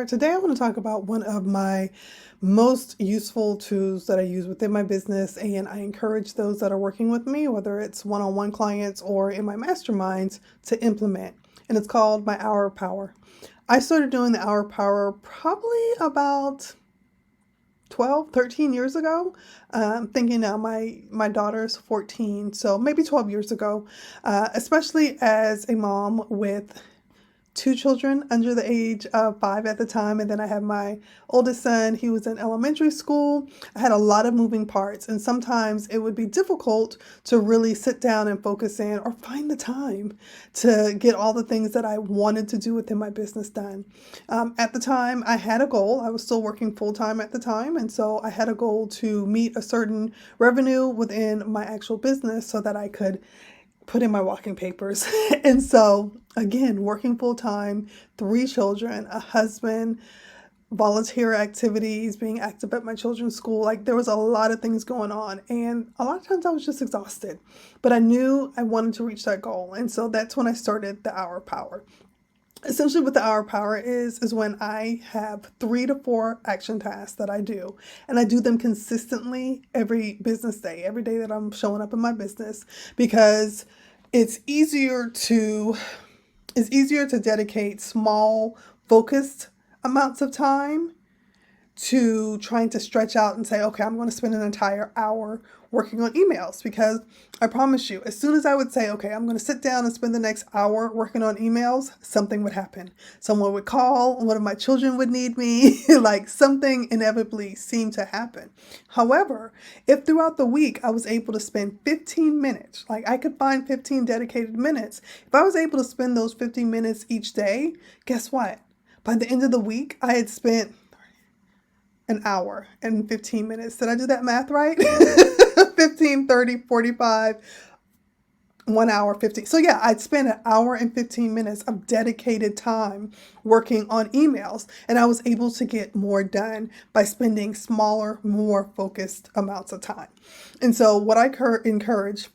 there. Today I want to talk about one of my most useful tools that I use within my business, and I encourage those that are working with me, whether it's one-on-one clients or in my masterminds, to implement. And it's called my Hour of Power. I started doing the Hour of Power probably about 12, 13 years ago. Thinking now my daughter's 14, so maybe 12 years ago, especially as a mom with two children under the age of 5 at the time. And then I had my oldest son. He was in elementary school. I had a lot of moving parts, and sometimes it would be difficult to really sit down and focus in or find the time to get all the things that I wanted to do within my business done. At the time, I had a goal. I was still working full-time at the time, and so I had a goal to meet a certain revenue within my actual business so that I could put in my walking papers. And so, again, working full time, 3 children, a husband, volunteer activities, being active at my children's school. Like, there was a lot of things going on, and a lot of times I was just exhausted. But I knew I wanted to reach that goal. And so that's when I started the Hour of Power. Essentially, what the Hour of Power is when I have 3 to 4 action tasks that I do, and I do them consistently every business day, every day that I'm showing up in my business, because it's easier to dedicate small, focused amounts of time to trying to stretch out and say, okay, I'm going to spend an entire hour working on emails. Because I promise you, as soon as I would say, okay, I'm going to sit down and spend the next hour working on emails, something would happen. Someone would call, one of my children would need me, like something inevitably seemed to happen. However, if throughout the week I was able to spend 15 minutes, like I could find 15 dedicated minutes, if I was able to spend those 15 minutes each day, guess what? By the end of the week, I had spent an hour and 15 minutes. Did I do that math right? 15, 30, 45, 1 hour, 50. So yeah, I'd spend an hour and 15 minutes of dedicated time working on emails, and I was able to get more done by spending smaller, more focused amounts of time. And so what I encourage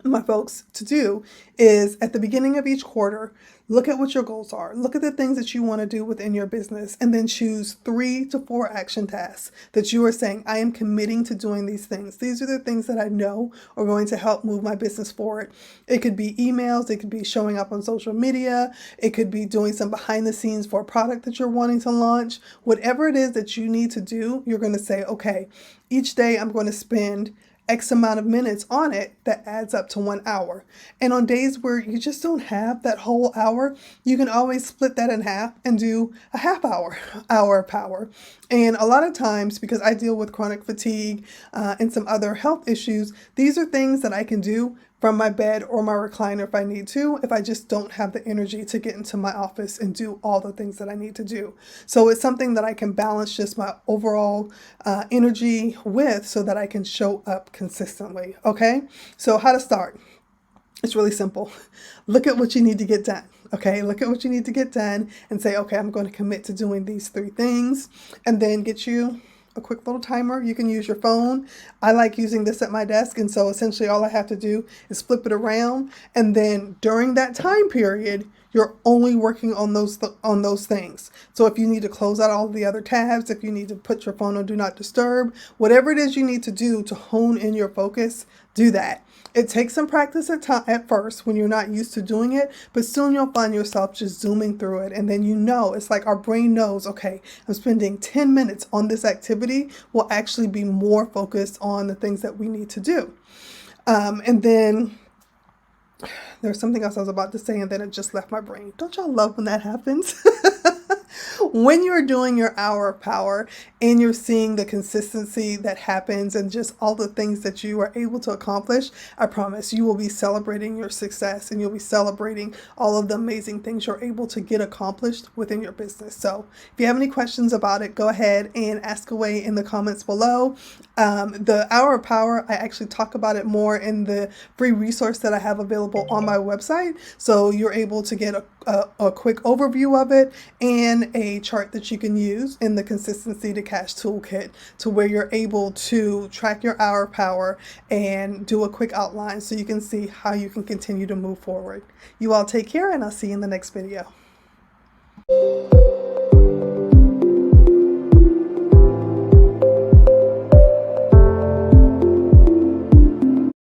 my folks to do is, at the beginning of each quarter, look at what your goals are. Look at the things that you want to do within your business, and then choose 3 to 4 action tasks that you are saying, I am committing to doing these things. These are the things that I know are going to help move my business forward. It could be emails. It could be showing up on social media. It could be doing some behind the scenes for a product that you're wanting to launch. Whatever it is that you need to do, you're going to say, okay, each day I'm going to spend X amount of minutes on it. That adds up to 1 hour. And on days where you just don't have that whole hour, you can always split that in half and do a half hour, Hour of Power. And a lot of times, because I deal with chronic fatigue and some other health issues, these are things that I can do from my bed or my recliner if I need to, if I just don't have the energy to get into my office and do all the things that I need to do. So it's something that I can balance just my overall energy with, so that I can show up consistently. Okay, so how to start? It's really simple. Look at what you need to get done. Okay, look at what you need to get done and say, okay, I'm going to commit to doing these 3 things, and then get you a quick little timer. You can use your phone. I like using this at my desk, and so essentially all I have to do is flip it around, and then during that time period, you're only working on those things. So if you need to close out all the other tabs, if you need to put your phone on do not disturb, whatever it is you need to do to hone in your focus, do that. It takes some practice at first when you're not used to doing it, but soon you'll find yourself just zooming through it. And then it's like our brain knows, okay, I'm spending 10 minutes on this activity. We'll actually be more focused on the things that we need to do. And then there's something else I was about to say, and then it just left my brain. Don't y'all love when that happens? When you're doing your Hour of Power and you're seeing the consistency that happens and just all the things that you are able to accomplish, I promise you will be celebrating your success, and you'll be celebrating all of the amazing things you're able to get accomplished within your business. So if you have any questions about it, go ahead and ask away in the comments below. The Hour of Power, I actually talk about it more in the free resource that I have available on my website. So you're able to get a quick overview of it and a chart that you can use in the Consistency to Cash toolkit, to where you're able to track your Hour of Power and do a quick outline so you can see how you can continue to move forward. You all take care, and I'll see you in the next video.